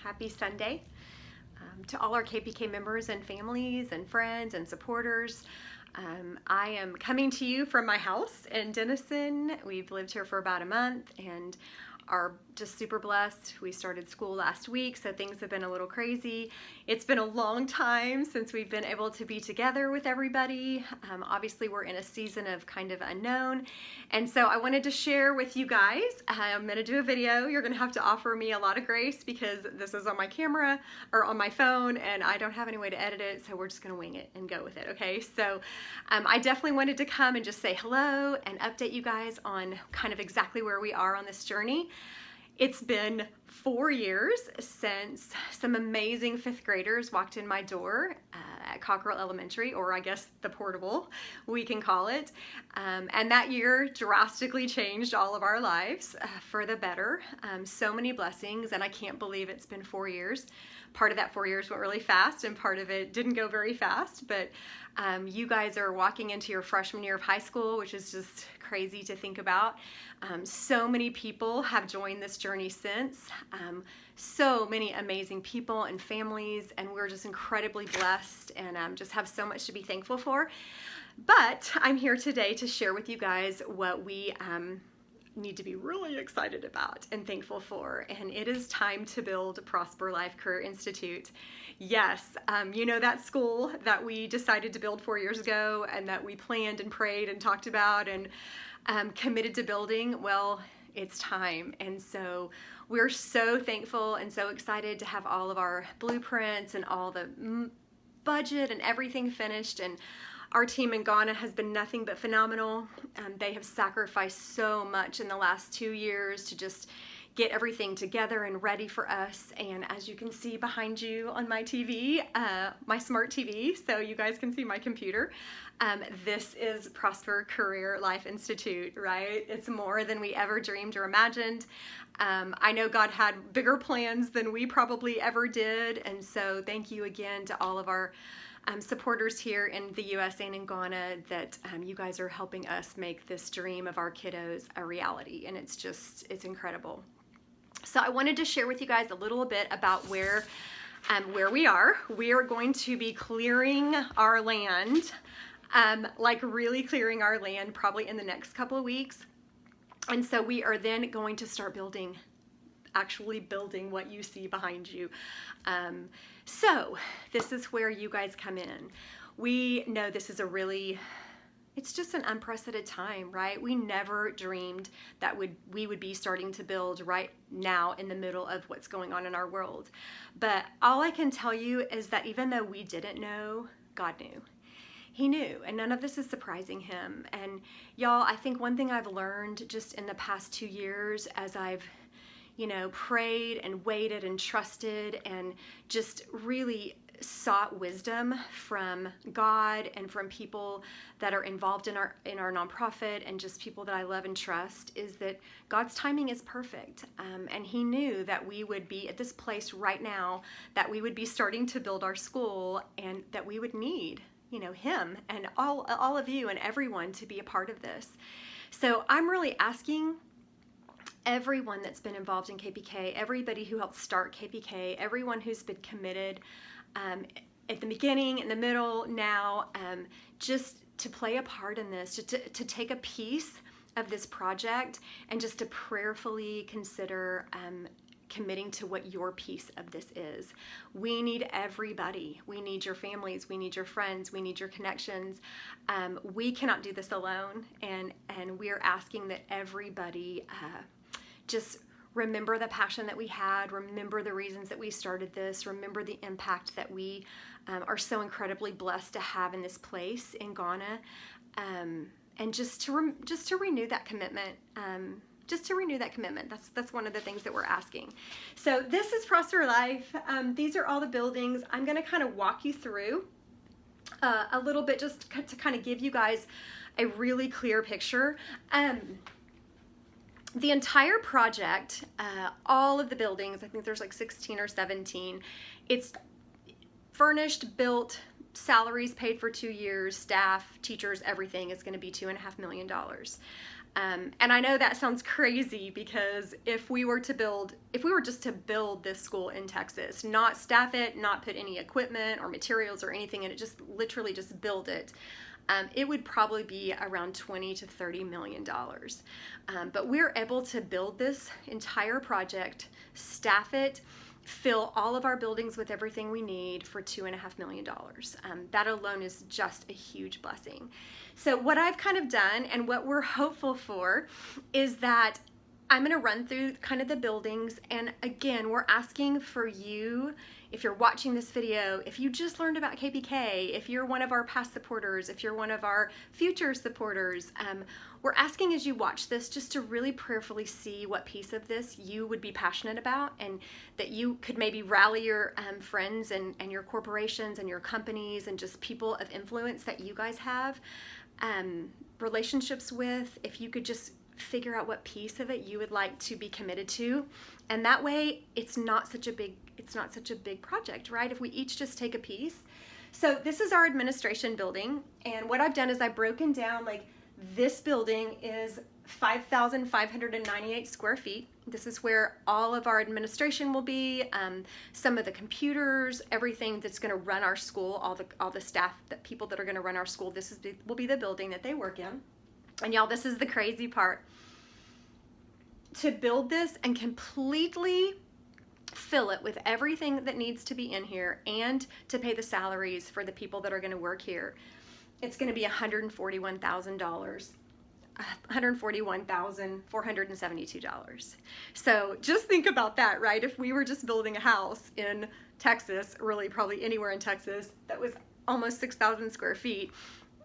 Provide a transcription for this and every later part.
Happy Sunday to all our KPK members and families and friends and supporters. I am coming to you from my house in Denison. We've lived here for about a month and are just super blessed. We started school last week, so things have been a little crazy. It's been a long time since we've been able to be together with everybody. Obviously, we're in a season of kind of unknown, and so I wanted to share with you guys. I'm gonna do a video. You're gonna have to offer me a lot of grace because this is on my camera or on my phone, and I don't have any way to edit it, so we're just gonna wing it and go with it, okay? So I definitely wanted to come and just say hello and update you guys on kind of exactly where we are on this journey. It's been 4 years since some amazing 5th graders walked in my door at Cockrell Elementary, or I guess the portable, we can call it. And that year drastically changed all of our lives for the better. So many blessings, and I can't believe it's been 4 years. Part of that 4 years went really fast, and part of it didn't go very fast, but you guys are walking into your freshman year of high school, which is just crazy to think about. So many people have joined this journey since. So many amazing people and families, and we're just incredibly blessed and just have so much to be thankful for. But I'm here today to share with you guys what we need to be really excited about and thankful for, and it is time to build Prosper Life Career Institute. Yes, you know that school that we decided to build 4 years ago and that we planned and prayed and talked about and committed to building? Well, it's time, and so we're so thankful and so excited to have all of our blueprints and all the budget and everything finished, and our team in Ghana has been nothing but phenomenal. They have sacrificed so much in the last 2 years to just get everything together and ready for us. And as you can see behind you on my TV, my smart TV, so you guys can see my computer, this is Prosper Career Life Institute, right? It's more than we ever dreamed or imagined. I know God had bigger plans than we probably ever did, and so thank you again to all of our supporters here in the US and in Ghana that you guys are helping us make this dream of our kiddos a reality, and it's incredible. So I wanted to share with you guys a little bit about where we are. We are going to be clearing our land, like really clearing our land probably in the next couple of weeks. And so we are then going to start actually building what you see behind you. So this is where you guys come in. We know this is it's just an unprecedented time, right? We never dreamed that we would be starting to build right now in the middle of what's going on in our world. But all I can tell you is that even though we didn't know, God knew. He knew, and none of this is surprising him. And y'all, I think one thing I've learned just in the past 2 years as I've prayed and waited and trusted and just really sought wisdom from God and from people that are involved in our nonprofit and just people that I love and trust, is that God's timing is perfect. And he knew that we would be at this place right now, that we would be starting to build our school, and that we would need him and all of you and everyone to be a part of this. So I'm really asking everyone that's been involved in KPK, everybody who helped start KPK, everyone who's been committed at the beginning, in the middle, now, just to play a part in this, to take a piece of this project and just to prayerfully consider committing to what your piece of this is. We need everybody. We need your families. We need your friends. We need your connections. We cannot do this alone, and we are asking that everybody just remember the passion that we had, remember the reasons that we started this, remember the impact that we are so incredibly blessed to have in this place in Ghana, and just to renew that commitment. Just to renew that commitment. That's one of the things that we're asking. So this is Prosper Life. These are all the buildings. I'm going to kind of walk you through a little bit just to kind of give you guys a really clear picture. The entire project, all of the buildings, I think there's like 16 or 17, it's furnished, built, salaries paid for 2 years, staff, teachers, everything is going to be $2.5 million. And I know that sounds crazy, because if we were just to build this school in Texas, not staff it, not put any equipment or materials or anything, and it just literally just build it, it would probably be around $20 to $30 million. But we're able to build this entire project, staff it, fill all of our buildings with everything we need for $2.5 million. That alone is just a huge blessing. So what I've kind of done, and what we're hopeful for, is that I'm going to run through kind of the buildings. And again, we're asking for you, if you're watching this video, if you just learned about KPK, if you're one of our past supporters, if you're one of our future supporters, we're asking as you watch this just to really prayerfully see what piece of this you would be passionate about, and that you could maybe rally your friends and your corporations and your companies and just people of influence that you guys have relationships with. If you could just figure out what piece of it you would like to be committed to, and that way it's not such a big project, right? If we each just take a piece. So this is our administration building, and what I've done is I've broken down, like, this building is 5,598 square feet. This is where all of our administration will be, some of the computers, everything that's going to run our school, all the staff, people that are going to run our school. Will be the building that they work in. And y'all, this is the crazy part. To build this and completely fill it with everything that needs to be in here, and to pay the salaries for the people that are going to work here, it's going to be $141,000. $141,472. So just think about that, right? If we were just building a house in Texas, really probably anywhere in Texas, that was almost 6,000 square feet,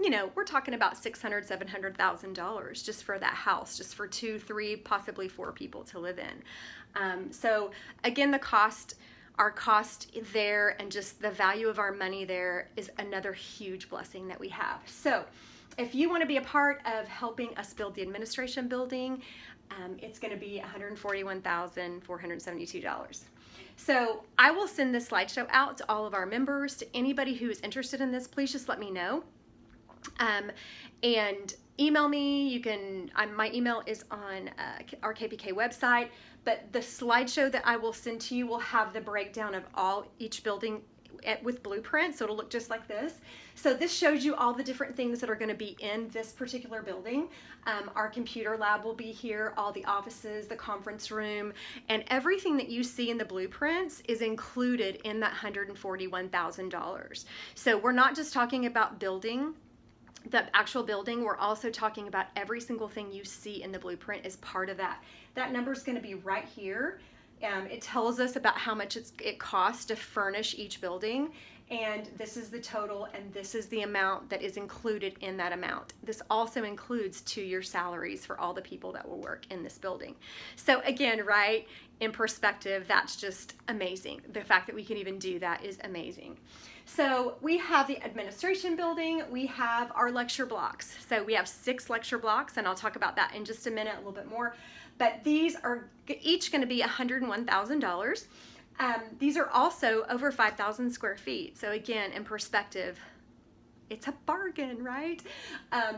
you know, we're talking about $600,000, $700,000 just for that house, just for 2, 3, possibly 4 people to live in. So again, our cost there, and just the value of our money there, is another huge blessing that we have. So if you want to be a part of helping us build the administration building, it's going to be $141,472. So I will send this slideshow out to all of our members. To anybody who is interested in this, please just let me know. And email me. You can, my email is on our KPK website, but the slideshow that I will send to you will have the breakdown of each building with blueprints, so it'll look just like this. So this shows you all the different things that are going to be in this particular building. Our computer lab will be here, all the offices, the conference room, and everything that you see in the blueprints is included in that $141,000. So we're not just talking about building the actual building, we're also talking about every single thing you see in the blueprint is part of that. That number is going to be right here. It tells us about how much it costs to furnish each building, and this is the total, and this is the amount that is included in that amount. This also includes 2-year salaries for all the people that will work in this building. So again, right, in perspective, that's just amazing. The fact that we can even do that is amazing. So we have the administration building, we have our lecture blocks. So we have 6 lecture blocks, and I'll talk about that in just a minute, a little bit more. But these are each going to be $101,000. These are also over 5,000 square feet. So again, in perspective, it's a bargain, right?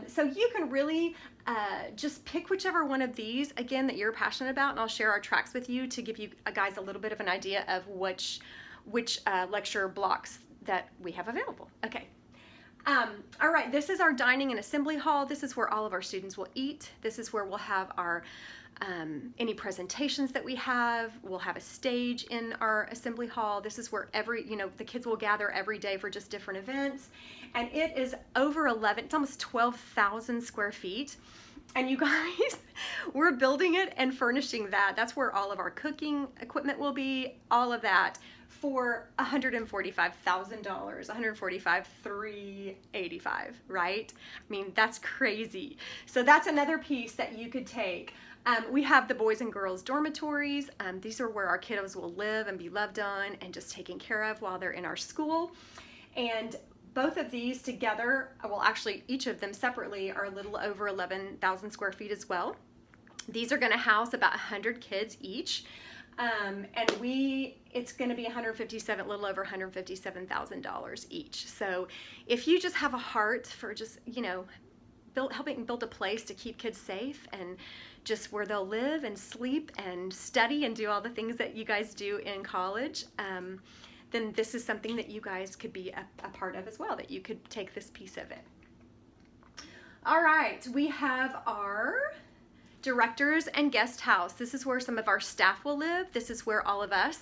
So you can really just pick whichever one of these, again, that you're passionate about, and I'll share our tracks with you to give you guys a little bit of an idea of which lecture blocks that we have available. Okay. All right, this is our dining and assembly hall. This is where all of our students will eat. This is where we'll have our any presentations that we have. We'll have a stage in our assembly hall. This is where the kids will gather every day for just different events. And it is over it's almost 12,000 square feet. And you guys, we're building it and furnishing that. That's where all of our cooking equipment will be, all of that, for $145,000, $145,385, right? I mean, that's crazy. So that's another piece that you could take. We have the boys and girls dormitories. These are where our kiddos will live and be loved on and just taken care of while they're in our school. And both of these together, well, actually each of them separately, are a little over 11,000 square feet as well. These are going to house about 100 kids each. And it's going to be a little over $157,000 each. So if you just have a heart for just, helping build a place to keep kids safe and just where they'll live and sleep and study and do all the things that you guys do in college, then this is something that you guys could be a part of as well, that you could take this piece of it. All right, we have our directors and guest house. This is where some of our staff will live. This is where all of us,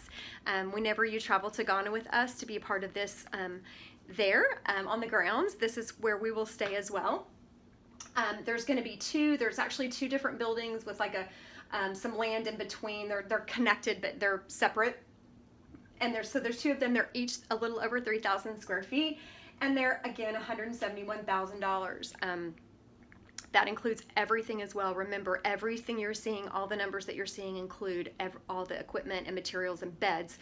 whenever you travel to Ghana with us to be a part of this on the grounds, this is where we will stay as well. There's going to be there's actually two different buildings with like some land in between. They're connected, but they're separate. And there's two of them. They're each a little over 3,000 square feet, and they're again $171,000. That includes everything as well. Remember, everything you're seeing, all the numbers that you're seeing include all the equipment and materials and beds,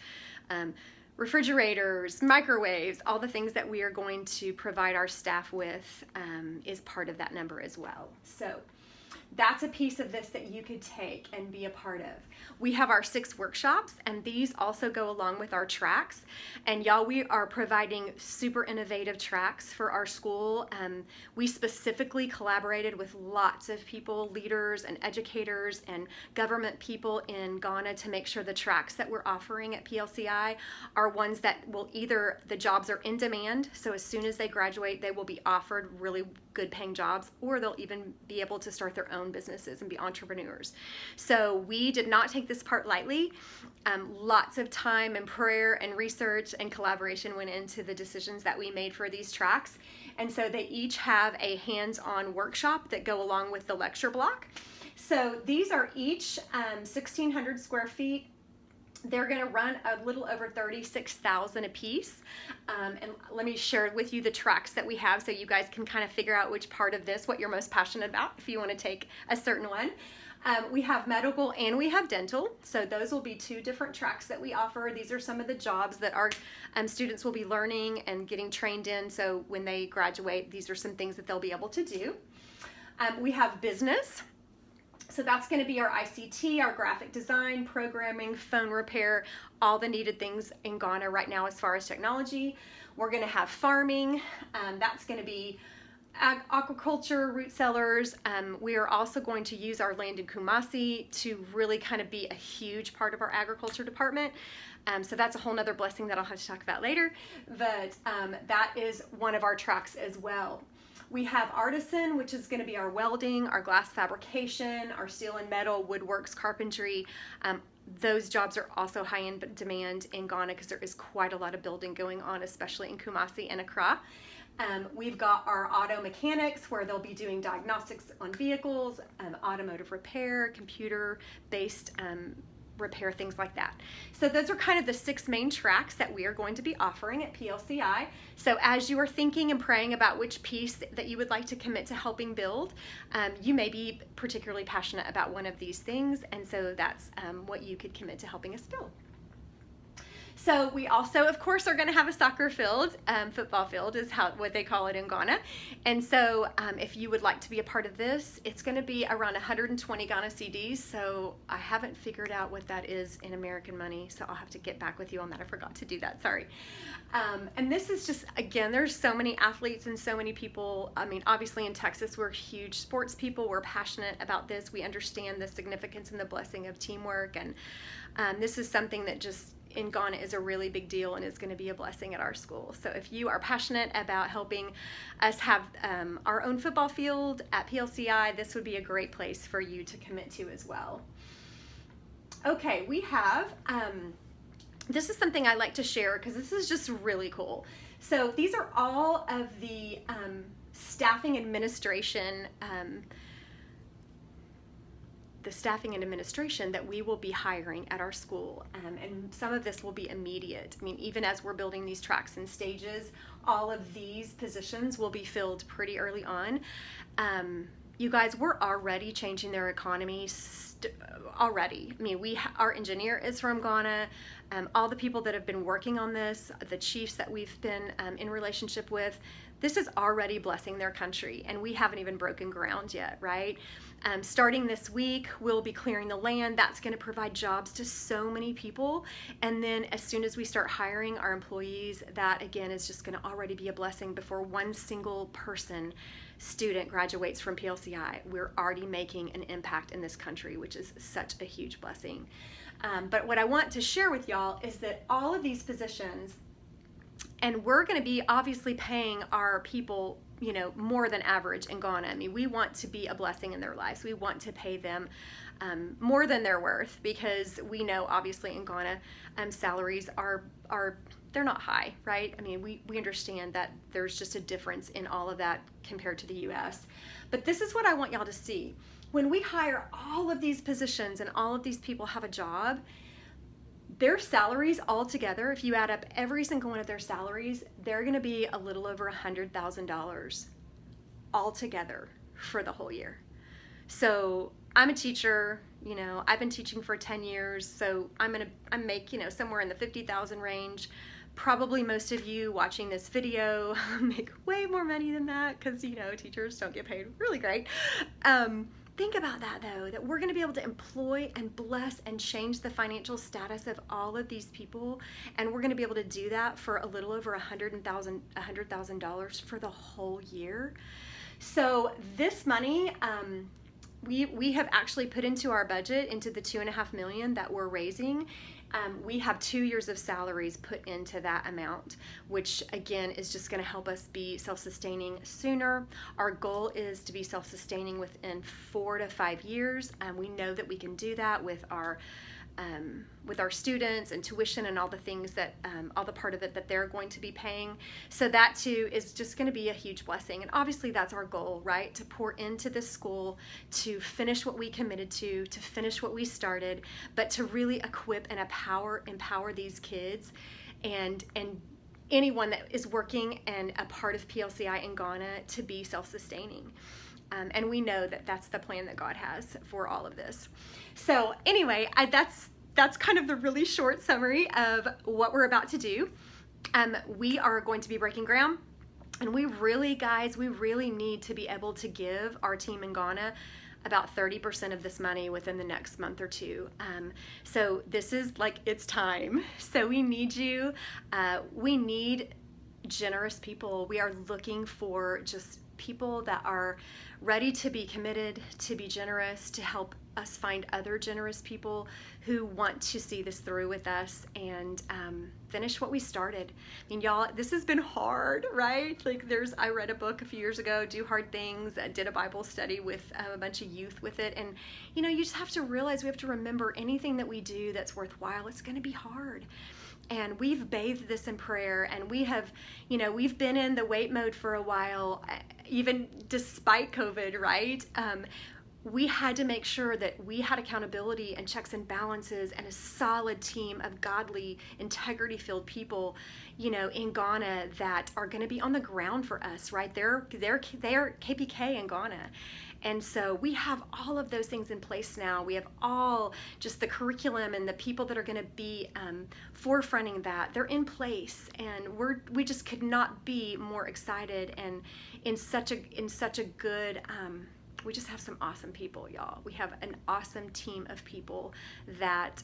refrigerators, microwaves, all the things that we are going to provide our staff with is part of that number as well. So that's a piece of this that you could take and be a part of. We have our 6 workshops, and these also go along with our tracks. And y'all, we are providing super innovative tracks for our school. We specifically collaborated with lots of people, leaders and educators and government people in Ghana to make sure the tracks that we're offering at PLCI are ones that will either, the jobs are in demand, so as soon as they graduate, they will be offered really good paying jobs, or they'll even be able to start their own businesses and be entrepreneurs. So we did not take this part lightly. Lots of time and prayer and research and collaboration went into the decisions that we made for these tracks. And so they each have a hands-on workshop that go along with the lecture block. So these are each 1,600 square feet. They're going to run a little over $36,000 a piece. And let me share with you the tracks that we have so you guys can kind of figure out which part of this, what you're most passionate about, if you want to take a certain one. We have medical and we have dental. So those will be 2 different tracks that we offer. These are some of the jobs that our students will be learning and getting trained in. So when they graduate, these are some things that they'll be able to do. We have business. So that's going to be our ICT, our graphic design, programming, phone repair, all the needed things in Ghana right now as far as technology. We're going to have farming. That's going to be aquaculture, root cellars. We are also going to use our land in Kumasi to really kind of be a huge part of our agriculture department. So that's a whole nother blessing that I'll have to talk about later. But that is one of our tracks as well. We have Artisan, which is going to be our welding, our glass fabrication, our steel and metal, woodworks, carpentry. Those jobs are also high in demand in Ghana because there is quite a lot of building going on, especially in Kumasi and Accra. We've got our auto mechanics, where they'll be doing diagnostics on vehicles, automotive repair, computer-based repair, things like that. So those are kind of the 6 main tracks that we are going to be offering at PLCI. So as you are thinking and praying about which piece that you would like to commit to helping build, you may be particularly passionate about one of these things, and so that's what you could commit to helping us build. So we also, of course, are going to have a soccer field. Football field is what they call it in Ghana. And so if you would like to be a part of this, it's going to be around 120 Ghana cedis. So I haven't figured out what that is in American money, so I'll have to get back with you on that. I forgot to do that, sorry. And this is just, again, there's so many athletes and so many people. I mean, obviously in Texas, we're huge sports people. We're passionate about this. We understand the significance and the blessing of teamwork. And this is something that just in Ghana is a really big deal and is going to be a blessing at our school. So if you are passionate about helping us have our own football field at PLCI, this would be a great place for you to commit to as well. Okay, we have, this is something I like to share because this is just really cool. So these are all of the staffing administration that we will be hiring at our school, and some of this will be immediate. I mean, even as we're building these tracks in stages, all of these positions will be filled pretty early on. You guys, we're already changing their economy just already. I mean, our engineer is from Ghana. All the people that have been working on this, the chiefs that we've been in relationship with, this is already blessing their country, and we haven't even broken ground yet, right? Starting this week, we'll be clearing the land. That's going to provide jobs to so many people. And then as soon as we start hiring our employees, that again is just going to already be a blessing. Before one single student graduates from PLCI, we're already making an impact in this country, which is such a huge blessing. But what I want to share with y'all is that all of these positions, and we're going to be obviously paying our people, you know, more than average in Ghana. I mean, we want to be a blessing in their lives. We want to pay them more than they're worth, because we know obviously in Ghana, salaries are they're not high, right? I mean, we understand that there's just a difference in all of that compared to the US. But this is what I want y'all to see. When we hire all of these positions and all of these people have a job, their salaries all together, if you add up every single one of their salaries, they're going to be a little over $100,000 all together for the whole year. So I'm a teacher, you know, I've been teaching for 10 years, so I make, you know, somewhere in the 50,000 range. Probably most of you watching this video make way more money than that, because, you know, teachers don't get paid really great. Think about that though, that we're going to be able to employ and bless and change the financial status of all of these people, and we're going to be able to do that for a little over $100,000 for the whole year. So this money, we have actually put into our budget, into the $2.5 million that we're raising. We have 2 years of salaries put into that amount, which again is just going to help us be self-sustaining sooner. Our goal is to be self-sustaining within 4 to 5 years, and we know that we can do that with our students and tuition and all the things that, all the part of it that they're going to be paying. So that too is just going to be a huge blessing. And obviously that's our goal, right? To pour into this school, to finish what we committed to finish what we started, but to really equip and empower these kids and anyone that is working and a part of PLCI in Ghana to be self-sustaining. And we know that that's the plan that God has for all of this. So anyway, that's kind of the really short summary of what we're about to do. We are going to be breaking ground, and we really need to be able to give our team in Ghana about 30% of this money within the next month or two. So this is like, it's time. So we need you. We need generous people. We are looking for just people that are ready to be committed, to be generous, to help us find other generous people who want to see this through with us and finish what we started. I mean, y'all, this has been hard, right? Like I read a book a few years ago, Do Hard Things. I did a Bible study with a bunch of youth with it. And, you know, you just have to realize, we have to remember, anything that we do that's worthwhile, it's going to be hard. And we've bathed this in prayer, and we have, you know, we've been in the wait mode for a while, even despite COVID, right? We had to make sure that we had accountability and checks and balances and a solid team of godly, integrity-filled people, you know, in Ghana that are going to be on the ground for us, right? They're KPK in Ghana. And so we have all of those things in place now. We have all just the curriculum and the people that are going to be forefronting that. They're in place, and we just could not be more excited, and in such a good. We just have some awesome people, y'all. We have an awesome team of people that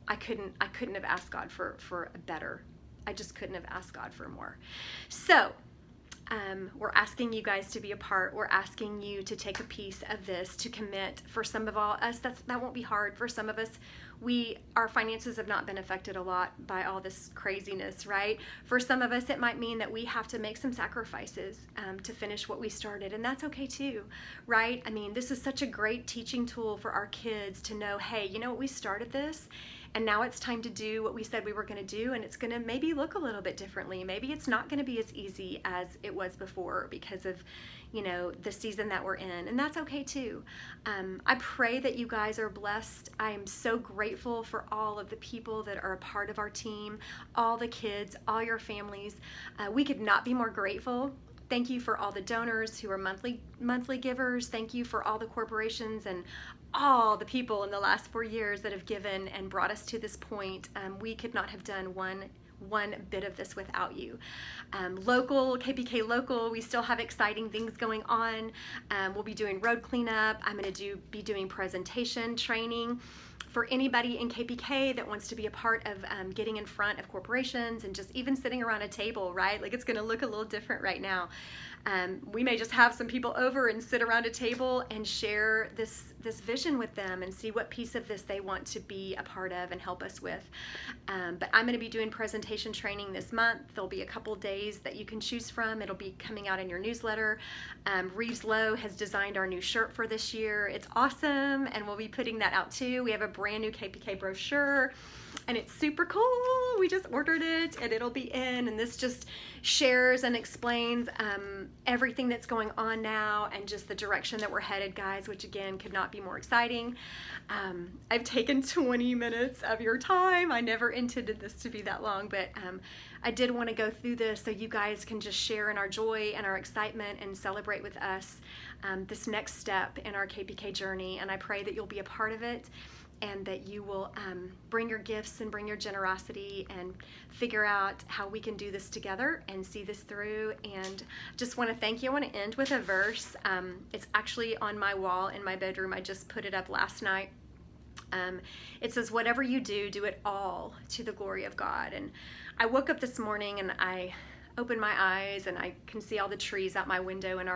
I couldn't have asked God for a better. I just couldn't have asked God for more. So. We're asking you guys to be a part. We're asking you to take a piece of this, to commit. For some of us, that won't be hard. For some of us, our finances have not been affected a lot by all this craziness, right? For some of us, it might mean that we have to make some sacrifices to finish what we started, and that's okay too, right? I mean, this is such a great teaching tool for our kids to know, hey, you know what, we started this, and now it's time to do what we said we were going to do, and it's going to maybe look a little bit differently. Maybe it's not going to be as easy as it was before because of, you know, the season that we're in, and that's okay too. I pray that you guys are blessed. I am so grateful for all of the people that are a part of our team, all the kids, all your families. We could not be more grateful. Thank you for all the donors who are monthly givers. Thank you for all the corporations and all the people in the last 4 years that have given and brought us to this point. We could not have done one bit of this without you. Local, KPK local, we still have exciting things going on. We'll be doing road cleanup. I'm going to be doing presentation training for anybody in KPK that wants to be a part of getting in front of corporations and just even sitting around a table, right? Like, it's going to look a little different right now. We may just have some people over and sit around a table and share this vision with them and see what piece of this they want to be a part of and help us with. But I'm going to be doing presentation training this month. There'll be a couple days that you can choose from. It'll be coming out in your newsletter. Reeves Lowe has designed our new shirt for this year. It's awesome, and we'll be putting that out too. We have a brand new KPK brochure, and it's super cool. We just ordered it, and it'll be in, and this just shares and explains everything that's going on now and just the direction that we're headed, guys, which again could not be more exciting. I've taken 20 minutes of your time. I never intended this to be that long, but I did want to go through this so you guys can just share in our joy and our excitement and celebrate with us this next step in our KPK journey, and I pray that you'll be a part of it, and that you will bring your gifts and bring your generosity and figure out how we can do this together and see this through. And just want to thank you. I want to end with a verse. It's actually on my wall in my bedroom. I just put it up last night. It says, whatever you do, do it all to the glory of God. And I woke up this morning and I opened my eyes and I can see all the trees out my window in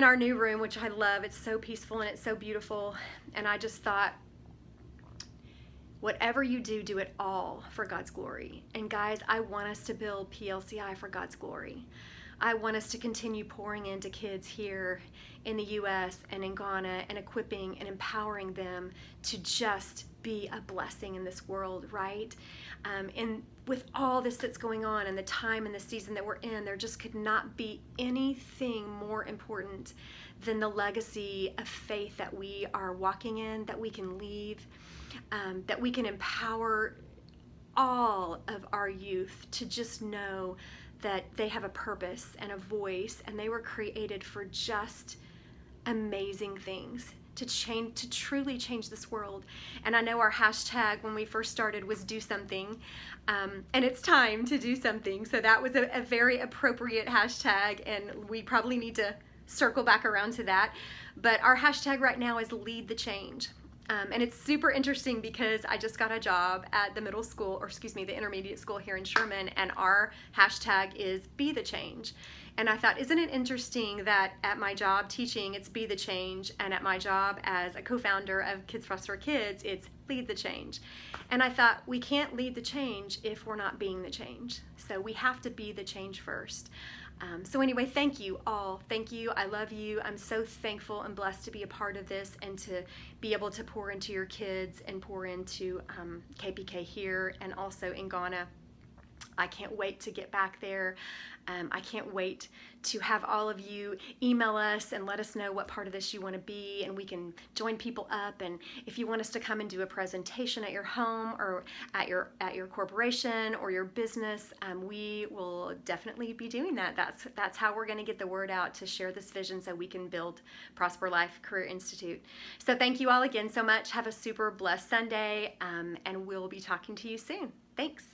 our new room, which I love. It's so peaceful and it's so beautiful. And I just thought, whatever you do, do it all for God's glory. And guys, I want us to build PLCI for God's glory. I want us to continue pouring into kids here in the US and in Ghana and equipping and empowering them to just be a blessing in this world, right? And with all this that's going on and the time and the season that we're in, there just could not be anything more important than the legacy of faith that we are walking in, that we can leave, that we can empower all of our youth to just know that they have a purpose and a voice, and they were created for just amazing things to truly change this world. And I know our hashtag when we first started was do something, and it's time to do something. So that was a very appropriate hashtag, and we probably need to circle back around to that. But our hashtag right now is lead the change. And it's super interesting because I just got a job at the middle school, or excuse me, the intermediate school here in Sherman, and our hashtag is be the change. And I thought, isn't it interesting that at my job teaching, it's be the change, and at my job as a co-founder of Kids Foster Kids, it's lead the change. And I thought, we can't lead the change if we're not being the change. So we have to be the change first. So anyway, thank you all. Thank you. I love you. I'm so thankful and blessed to be a part of this and to be able to pour into your kids and pour into KPK here and also in Ghana. I can't wait to get back there. I can't wait to have all of you email us and let us know what part of this you want to be, and we can join people up. And if you want us to come and do a presentation at your home or at your corporation or your business, we will definitely be doing that. That's how we're going to get the word out to share this vision so we can build Prosper Life Career Institute. So thank you all again so much. Have a super blessed Sunday, and we'll be talking to you soon. Thanks.